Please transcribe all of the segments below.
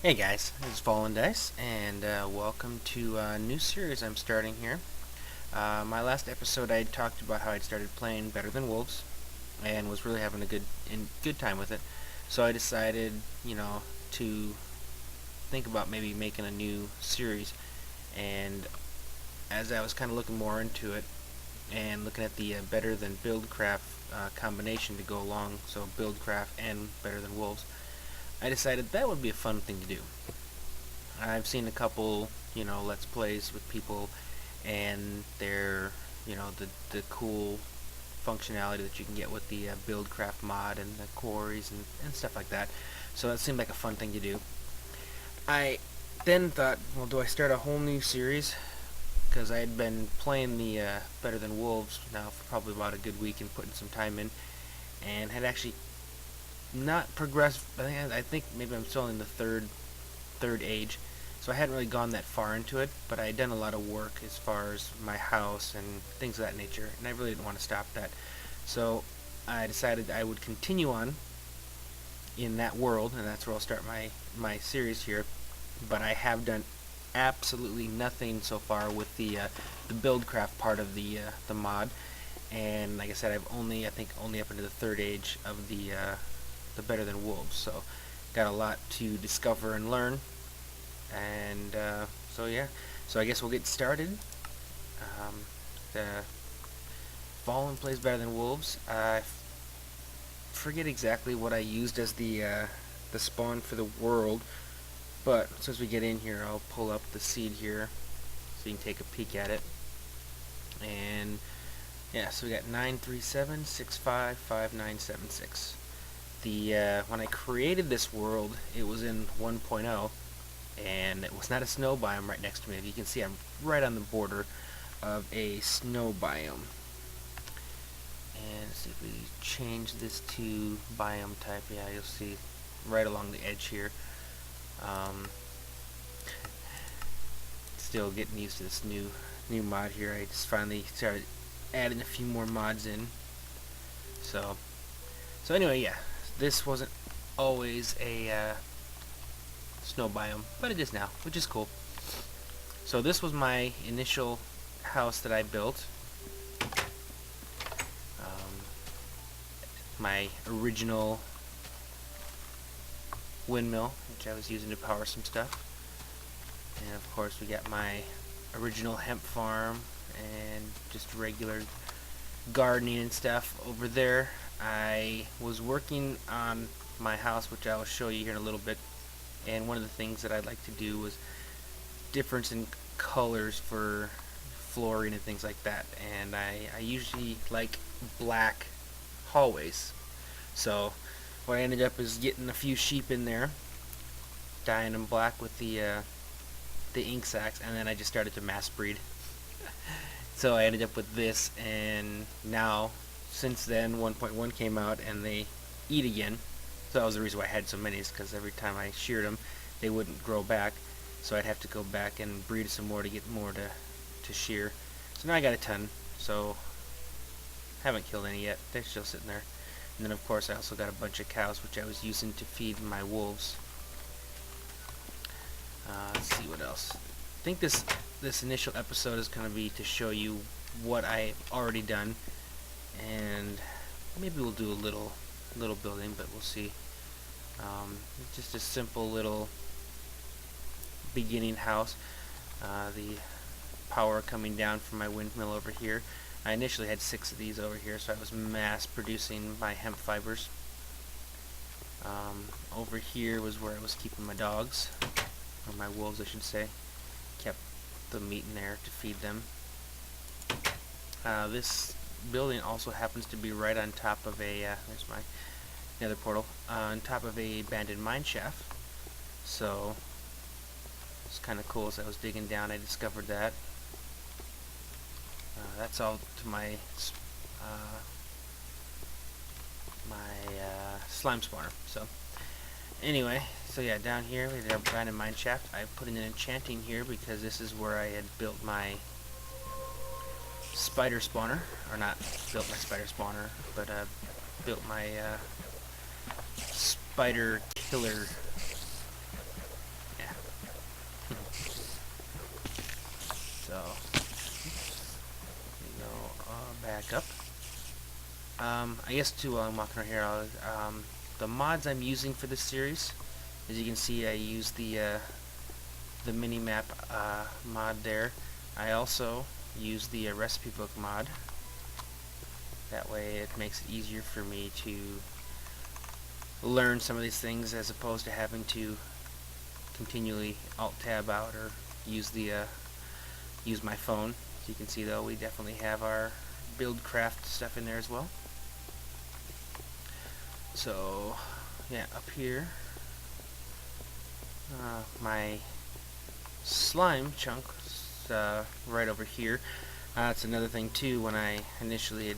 Hey guys, this is FallenDice, and welcome to a new series I'm starting here. My last episode I talked about how I'd started playing Better Than Wolves, and was really having a good time with it. So I decided, to think about maybe making a new series. And as I was kind of looking more into it, and looking at the Better Than Buildcraft combination to go along, so Buildcraft and Better Than Wolves, I decided that would be a fun thing to do. I've seen a couple, let's plays with people, and they're, the cool functionality that you can get with the Buildcraft mod and the quarries and stuff like that. So that seemed like a fun thing to do. I then thought, well, do I start a whole new series? Because I had been playing the Better Than Wolves now for probably about a good week and putting some time in, and had actually not progressed. I think maybe I'm still in the third age, so I hadn't really gone that far into it, but I had done a lot of work as far as my house and things of that nature, and I really didn't want to stop that. So I decided I would continue on in that world, and that's where I'll start my series here. But I have done absolutely nothing so far with the Buildcraft part of the mod, and like I said, I think only up into the third age of the Better Than Wolves. So got a lot to discover and learn, and so yeah. So I guess we'll get started. The Fallen plays Better Than Wolves. I forget exactly what I used as the spawn for the world, but since we get in here, I'll pull up the seed here so you can take a peek at it. And yeah, so we got 937655976. When I created this world, it was in 1.0, and it was not a snow biome right next to me. As you can see, I'm right on the border of a snow biome. And let's see if we change this to biome type. Yeah, you'll see right along the edge here. Still getting used to this new mod here. I just finally started adding a few more mods in. So anyway, yeah, this wasn't always a snow biome, but it is now, which is cool. So this was my initial house that I built. My original windmill, which I was using to power some stuff. And of course we got my original hemp farm and just regular gardening and stuff over there. I was working on my house, which I will show you here in a little bit, and one of the things that I'd like to do was difference in colors for flooring and things like that, and I usually like black hallways. So what I ended up is getting a few sheep in there, dyeing them black with the ink sacs, and then I just started to mass breed. So I ended up with this, and now since then 1.1 came out and they eat again. So that was the reason why I had so many, is because every time I sheared them they wouldn't grow back, so I'd have to go back and breed some more to get more to shear. So now I got a ton, so haven't killed any yet. They're still sitting there. And then of course I also got a bunch of cows, which I was using to feed my wolves. Let's see what else. I think this initial episode is going to be to show you what I've already done, and maybe we'll do a little building, but we'll see. Just a simple little beginning house. The power coming down from my windmill over here. I initially had 6 of these over here, so I was mass producing my hemp fibers. Over here was where I was keeping my dogs, or my wolves I should say. Kept the meat in there to feed them. This building also happens to be right on top of a, there's my nether portal, on top of a abandoned mine shaft. So it's kind of cool. As I was digging down, I discovered that. That's all to my slime spawner. So anyway, so yeah, down here we did our abandoned mine shaft. I put in an enchanting here because this is where I had built my spider spawner, or not built my spider spawner, but built my spider killer back up. I guess too, while I'm walking around here, the mods I'm using for this series, as you can see, I use the mini-map mod there. I also use the recipe book mod. That way it makes it easier for me to learn some of these things as opposed to having to continually alt-tab out or use my phone. As you can see though, we definitely have our Buildcraft stuff in there as well. So yeah, up here, my slime chunk right over here. That's another thing too. When I initially had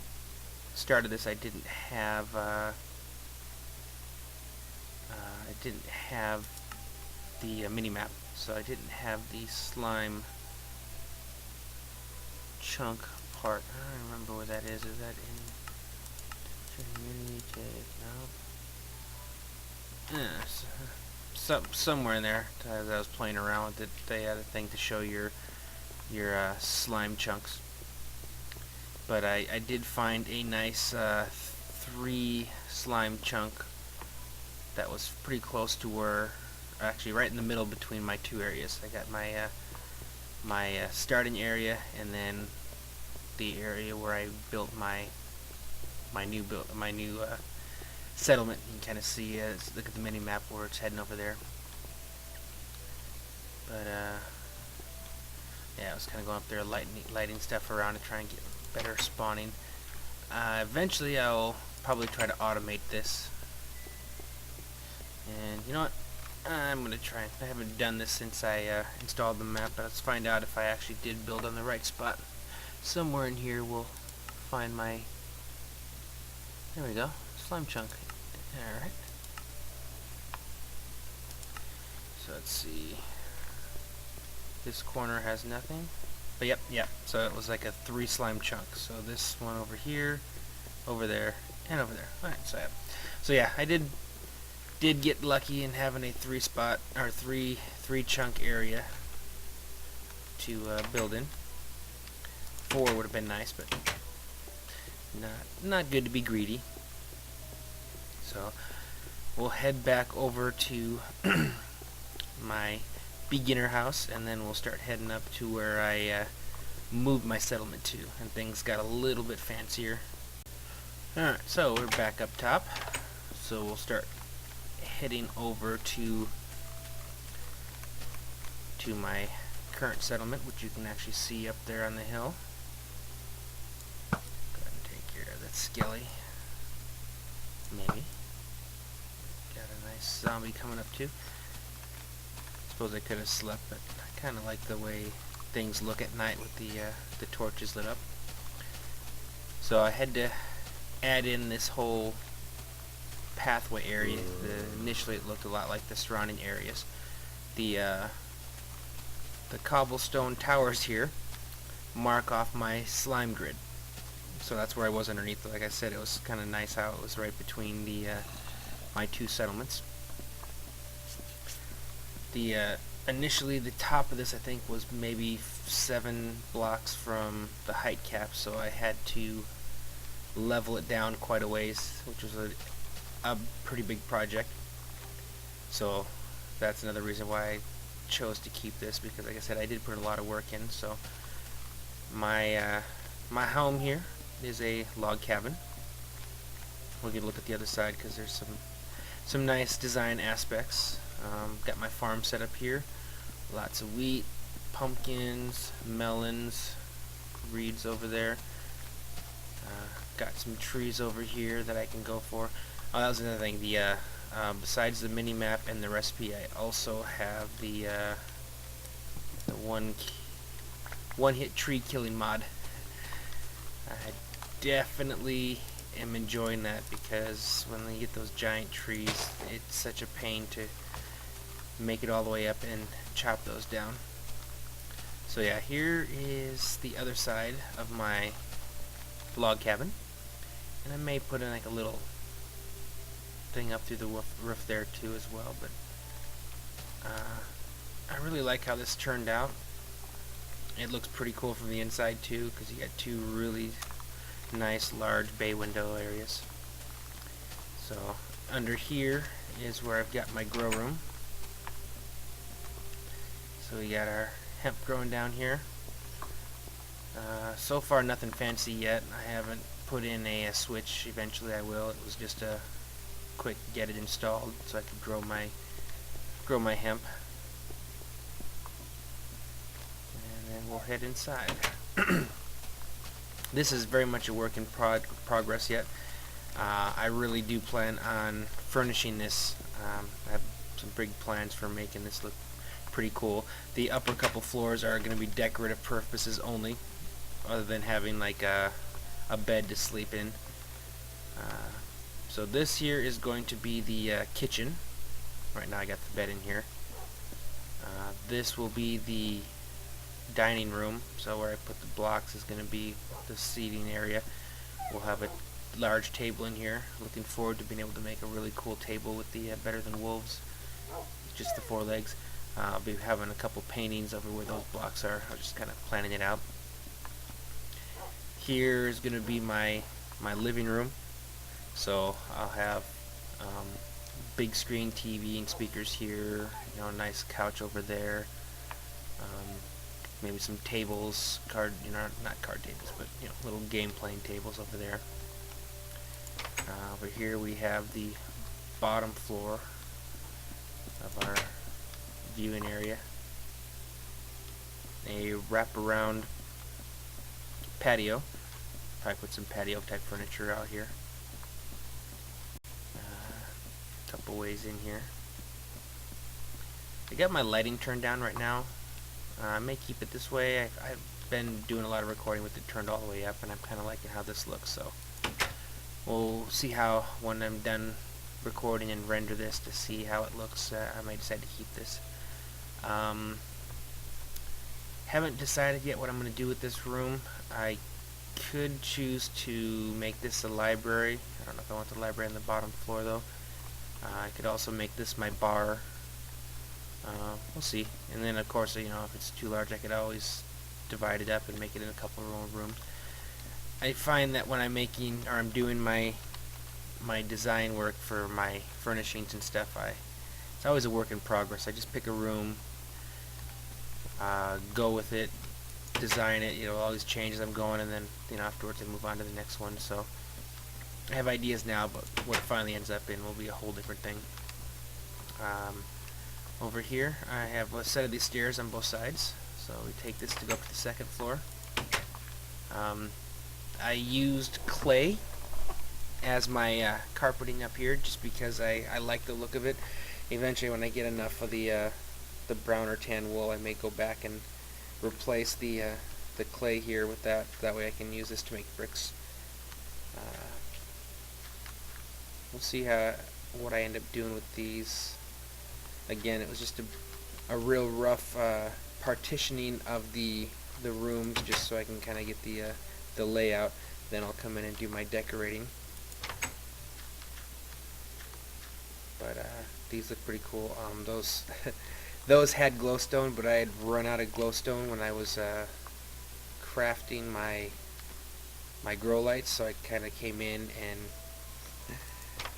started this, I didn't have the mini-map, so I didn't have the slime chunk part. I don't remember where that is. Is that in mini take? No. Somewhere in there. As I was playing around with it, they had a thing to show your slime chunks. But I did find a nice 3 slime chunk that was pretty close to where, actually right in the middle between my 2 areas. I got my starting area, and then the area where I built my new settlement. You can kind of see, look at the mini map where it's heading over there. But yeah, I was kind of going up there lighting stuff around to try and get better spawning. Eventually I'll probably try to automate this. And you know what? I'm going to try. I haven't done this since I installed the map, but let's find out if I actually did build on the right spot. Somewhere in here we'll find my... There we go. Slime chunk. Alright. So let's see. This corner has nothing. But yep. So it was like a 3 slime chunk. So this one over here, over there, and over there. Alright, so yeah, I did get lucky in having a 3 spot or 3 chunk area to build in. 4 would have been nice, but not good to be greedy. So we'll head back over to my beginner house, and then we'll start heading up to where I moved my settlement to, and things got a little bit fancier. Alright, so we're back up top. So we'll start heading over to my current settlement, which you can actually see up there on the hill. Go ahead and take care of that skelly. Maybe. Got a nice zombie coming up too. Suppose I could have slept, but I kind of like the way things look at night with the torches lit up. So I had to add in this whole pathway area. Initially it looked a lot like the surrounding areas. The cobblestone towers here mark off my slime grid. So that's where I was underneath. Like I said, it was kind of nice how it was right between my 2 settlements. Initially the top of this, I think, was maybe 7 blocks from the height cap, so I had to level it down quite a ways, which was a pretty big project. So that's another reason why I chose to keep this, because like I said, I did put a lot of work in. So my home here is a log cabin. We'll get a look at the other side because there's some nice design aspects. Got my farm set up here. Lots of wheat, pumpkins, melons, reeds over there. Got some trees over here that I can go for. Oh, that was another thing. Besides the mini map and the recipe, I also have the one-hit tree killing mod. I definitely am enjoying that, because when you get those giant trees, it's such a pain to make it all the way up and chop those down. So yeah, here is the other side of my log cabin, and I may put in like a little thing up through the roof there too as well. But I really like how this turned out. It looks pretty cool from the inside too, because you got 2 really nice large bay window areas. So under here is where I've got my grow room. So we got our hemp growing down here. So far nothing fancy yet. I haven't put in a switch. Eventually I will. It was just a quick get it installed so I could grow my hemp. And then we'll head inside. This is very much a work in progress yet. I really do plan on furnishing this. I have some big plans for making this look pretty cool. The upper couple floors are going to be decorative purposes only, other than having like a bed to sleep in. So this here is going to be the kitchen. Right now I got the bed in here. This will be the dining room, so where I put the blocks is going to be the seating area. We'll have a large table in here. Looking forward to being able to make a really cool table with the Better Than Wolves, just the 4 legs. I'll be having a couple paintings over where those blocks are. I'm just kind of planning it out. Here is going to be my living room. So I'll have big screen TV and speakers here. You know, a nice couch over there. Maybe some tables, not card tables, but little game playing tables over there. Over here we have the bottom floor of our viewing area. A wraparound patio. Probably put some patio type furniture out here. Couple ways in here. I got my lighting turned down right now. I may keep it this way. I've been doing a lot of recording with it turned all the way up, and I'm kind of liking how this looks. So we'll see how, when I'm done recording and render this, to see how it looks. I might decide to keep this. Haven't decided yet what I'm going to do with this room. I could choose to make this a library. I don't know if I want the library on the bottom floor though. I could also make this my bar. We'll see. And then of course, if it's too large, I could always divide it up and make it in a couple of rooms. I find that when I'm doing my design work for my furnishings and stuff, it's always a work in progress. I just pick a room, go with it, design it, all these changes I'm going, and then afterwards I move on to the next one. So I have ideas now, but what it finally ends up in will be a whole different thing. Over here I have a set of these stairs on both sides, so we take this to go up to the second floor. I used clay as my carpeting up here just because I like the look of it. Eventually, when I get enough of the brown or tan wool, I may go back and replace the clay here with that. That way I can use this to make bricks. We'll see what I end up doing with these. Again, it was just a real rough partitioning of the rooms, just so I can kind of get the layout. Then I'll come in and do my decorating. But these look pretty cool. Those had glowstone, but I had run out of glowstone when I was crafting my grow lights, so I kind of came in and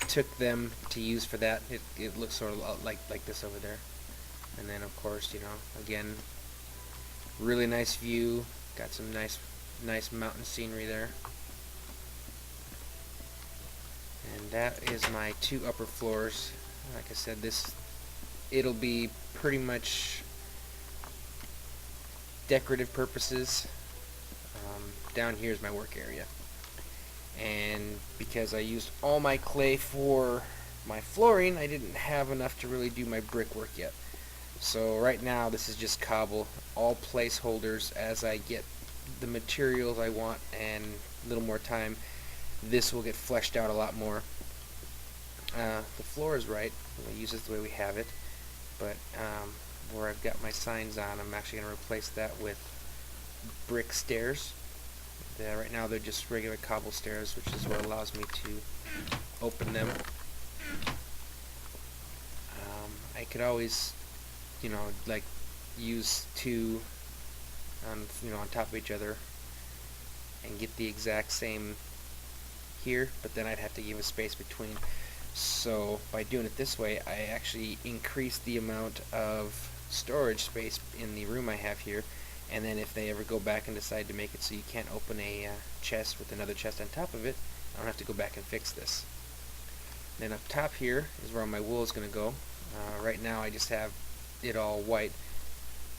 took them to use for that. It looks sort of like this over there. And then of course, again, really nice view. Got some nice mountain scenery there. And that is my 2 upper floors. Like I said, it'll be pretty much decorative purposes. Down here is my work area. And because I used all my clay for my flooring, I didn't have enough to really do my brickwork yet. So right now this is just cobble, all placeholders. As I get the materials I want and a little more time, this will get fleshed out a lot more. The floor is right. We'll use it the way we have it. But where I've got my signs on, I'm actually going to replace that with brick stairs. Right now they're just regular cobble stairs, which is what allows me to open them. I could always, like use 2 on top of each other and get the exact same here, but then I'd have to give a space between. So by doing it this way, I actually increase the amount of storage space in the room I have here, and then if they ever go back and decide to make it so you can't open a chest with another chest on top of it, I don't have to go back and fix this. Then up top here is where my wool is going to go. Right now I just have it all white,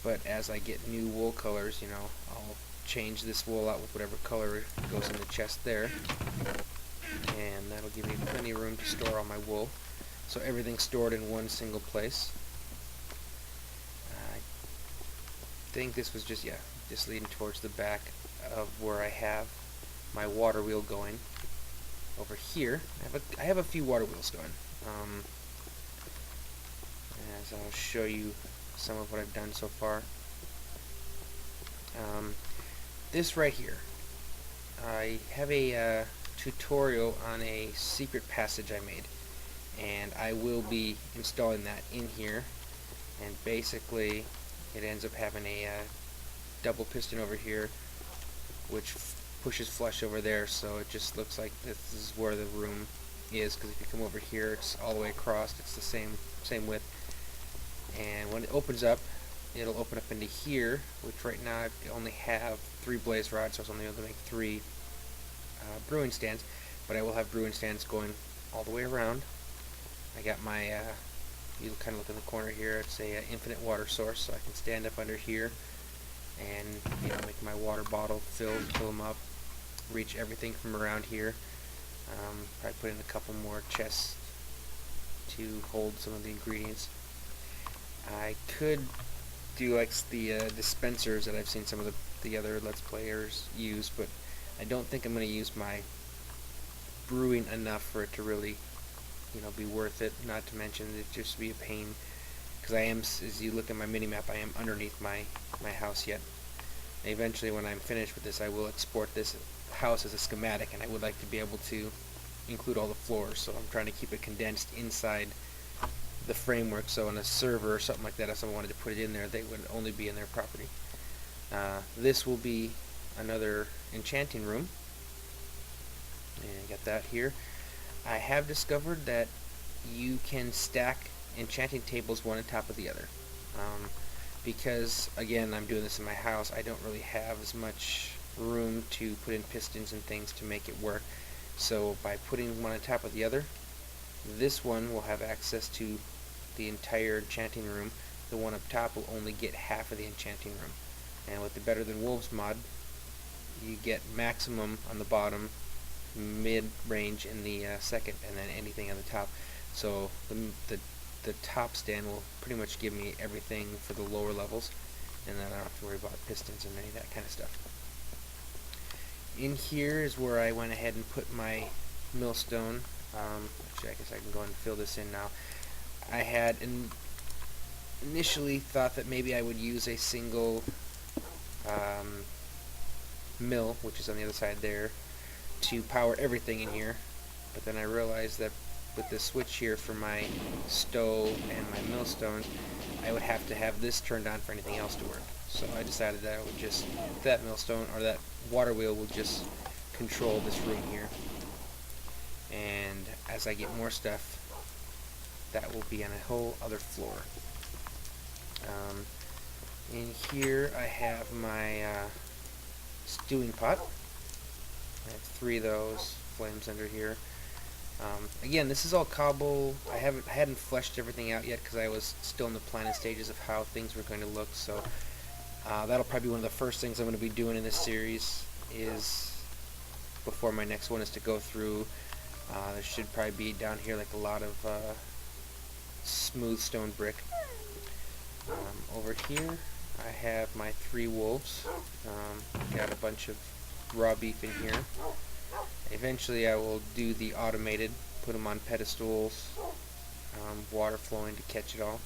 but as I get new wool colors, you know, I'll change this wool out with whatever color goes in the chest there, and that'll give me plenty of room to store all my wool, so everything's stored in one single place. I think this was just leading towards the back of where I have my water wheel going. Over here I have a few water wheels going, as I'll show you some of what I've done so far. This right here, I have a tutorial on a secret passage I made, and I will be installing that in here, and basically it ends up having a double piston over here which pushes flush over there, so it just looks like this is where the room is, because if you come over here it's all the way across, it's the same width, and when it opens up it'll open up into here, which right now I only have 3 blaze rods, so I was only able to make 3 brewing stands, but I will have brewing stands going all the way around. I got my, you kind of look in the corner here, it's a infinite water source, so I can stand up under here and, you know, make my water bottle fill them up, reach everything from around here. Probably put in a couple more chests to hold some of the ingredients. I could do like the dispensers that I've seen some of the other Let's Players use, but I don't think I'm going to use my brewing enough for it to really, you know, be worth it. Not to mention it just be a pain, because I am, as you look at my mini-map, I am underneath my house yet. And eventually when I'm finished with this, I will export this house as a schematic, and I would like to be able to include all the floors, so I'm trying to keep it condensed inside the framework, so on a server or something like that, if someone wanted to put it in there, they would only be in their property. This will be another enchanting room, and I got that here. I have discovered that you can stack enchanting tables one on top of the other, because again I'm doing this in my house, I don't really have as much room to put in pistons and things to make it work. So by putting one on top of the other, this one will have access to the entire enchanting room. The one up top will only get half of the enchanting room. And with the Better Than Wolves mod, you get maximum on the bottom, mid-range in the second, and then anything on the top. So the top stand will pretty much give me everything for the lower levels, and then I don't have to worry about pistons and any of that kind of stuff. In here is where I went ahead and put my millstone. Actually, I guess I can go and fill this in now. I had initially thought that maybe I would use a single mill, which is on the other side there, to power everything in here, but then I realized that with the switch here for my stove and my millstone, I would have to have this turned on for anything else to work. So I decided that I would just, that millstone or that water wheel will just control this room here, and as I get more stuff, that will be on a whole other floor. In here I have my stewing pot. I have 3 of those flames under here. Again, this is all cobble. I hadn't fleshed everything out yet because I was still in the planning stages of how things were going to look. So that'll probably be one of the first things I'm going to be doing in this series. Is before my next one is to go through. There should probably be down here like a lot of smooth stone brick. Over here I have my 3 wolves. Got a bunch of raw beef in here. Eventually I will do the automated, put them on pedestals, water flowing to catch it all.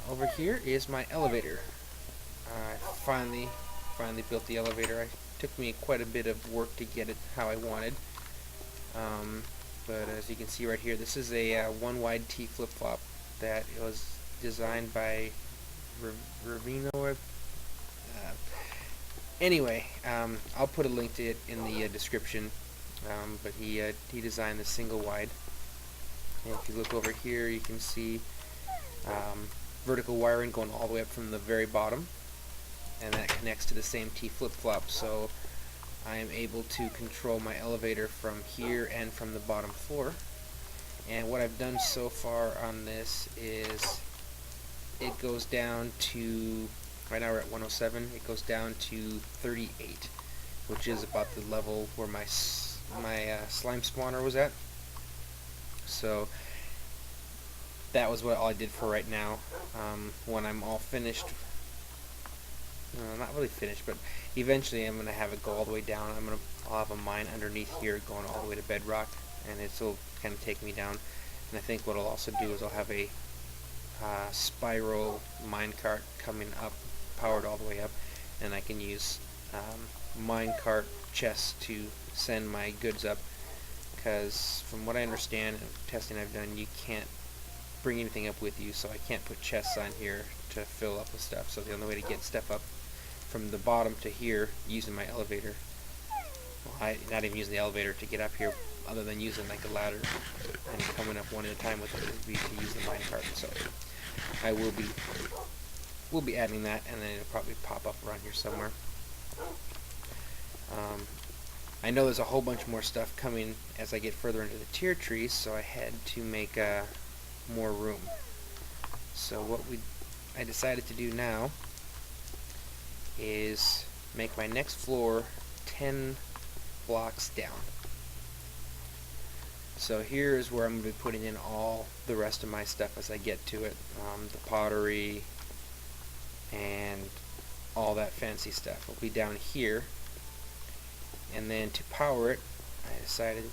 Over here is my elevator. I finally built the elevator. It took me quite a bit of work to get it how I wanted. But as you can see right here, this is a 1 wide T flip-flop that was designed by Ravino. Anyway, I'll put a link to it in the description. but he designed the single wide. And if you look over here, you can see vertical wiring going all the way up from the very bottom, and that connects to the same T flip-flop, so I am able to control my elevator from here and from the bottom floor. And what I've done so far on this is it goes down to, right now we're at 107, it goes down to 38, which is about the level where my slime spawner was at. So that was all I did for right now. When I'm all finished, not really finished, but eventually I'm going to have it go all the way down. I'll have a mine underneath here going all the way to bedrock, and it'll kind of take me down. And I think what I'll also do is I'll have a spiral minecart coming up, powered all the way up, and I can use minecart chests to send my goods up, because from what I understand and testing I've done, you can't bring anything up with you, so I can't put chests on here to fill up with stuff. So the only way to get stuff up from the bottom to here using my elevator, well, not even using the elevator to get up here, other than using like a ladder and coming up one at a time with it, would be to use the minecart. So I will be adding that, and then it'll probably pop up around here somewhere. I know there's a whole bunch more stuff coming as I get further into the tier trees, so I had to make more room. So what I decided to do now is make my next floor 10 blocks down. So here is where I'm going to be putting in all the rest of my stuff as I get to it. The pottery and all that fancy stuff will be down here. And then to power it, I decided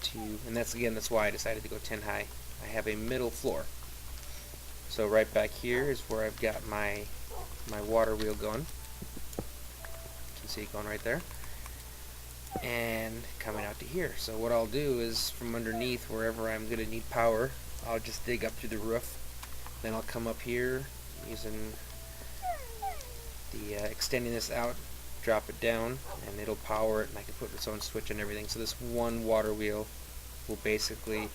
to, and that's why I decided to go 10 high. I have a middle floor. So right back here is where I've got my water wheel going. You can see it going right there. And coming out to here. So what I'll do is from underneath, wherever I'm going to need power, I'll just dig up through the roof. Then I'll come up here using the extending this out, drop it down, and it'll power it, and I can put its own switch and everything. So this one water wheel will basically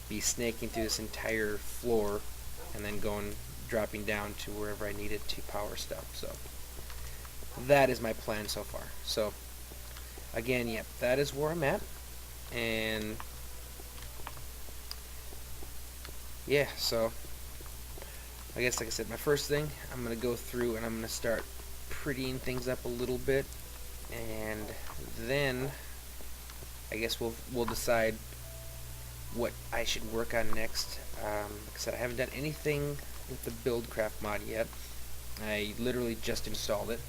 be snaking through this entire floor and then dropping down to wherever I need it to power stuff. So that is my plan so far. So again, yep, that is where I'm at. And yeah, so I guess, like I said, my first thing, I'm going to go through and I'm going to start prettying things up a little bit, and then I guess we'll decide what I should work on next. Like I said, I haven't done anything with the Buildcraft mod yet. I literally just installed it,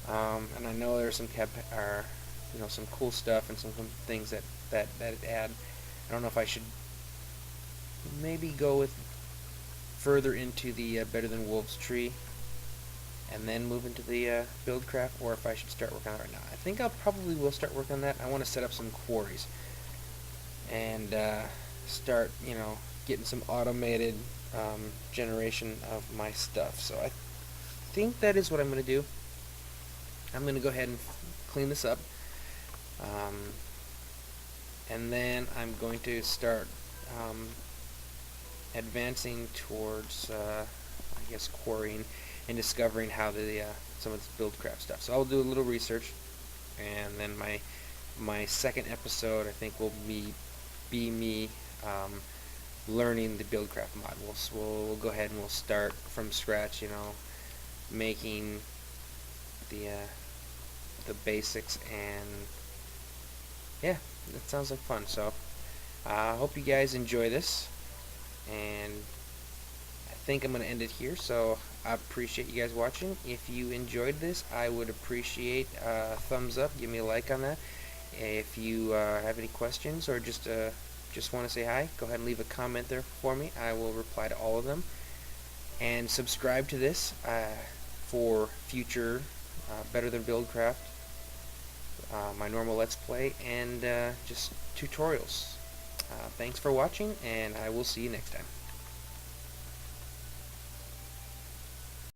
and I know there's some some cool stuff and some things that it add. I don't know if I should maybe go with further into the Better Than Wolves tree and then move into the Buildcraft, or if I should start working on it right now. I think I probably will start working on that. I want to set up some quarries and start, getting some automated generation of my stuff. So I think that is what I'm going to do. I'm going to go ahead and clean this up, and then I'm going to start advancing towards, I guess, quarrying and discovering how some of this Buildcraft stuff. So I'll do a little research, and then my second episode, I think, will be me learning the Buildcraft mod. We'll go ahead and we'll start from scratch, making the basics, and yeah, that sounds like fun. So I hope you guys enjoy this, and I think I'm going to end it here. So I appreciate you guys watching. If you enjoyed this, I would appreciate a thumbs up. Give me a like on that. If you have any questions or just want to say hi, go ahead and leave a comment there for me. I will reply to all of them. And subscribe to this for future Better Than Buildcraft, my normal Let's Play, and just tutorials. Thanks for watching, and I will see you next time.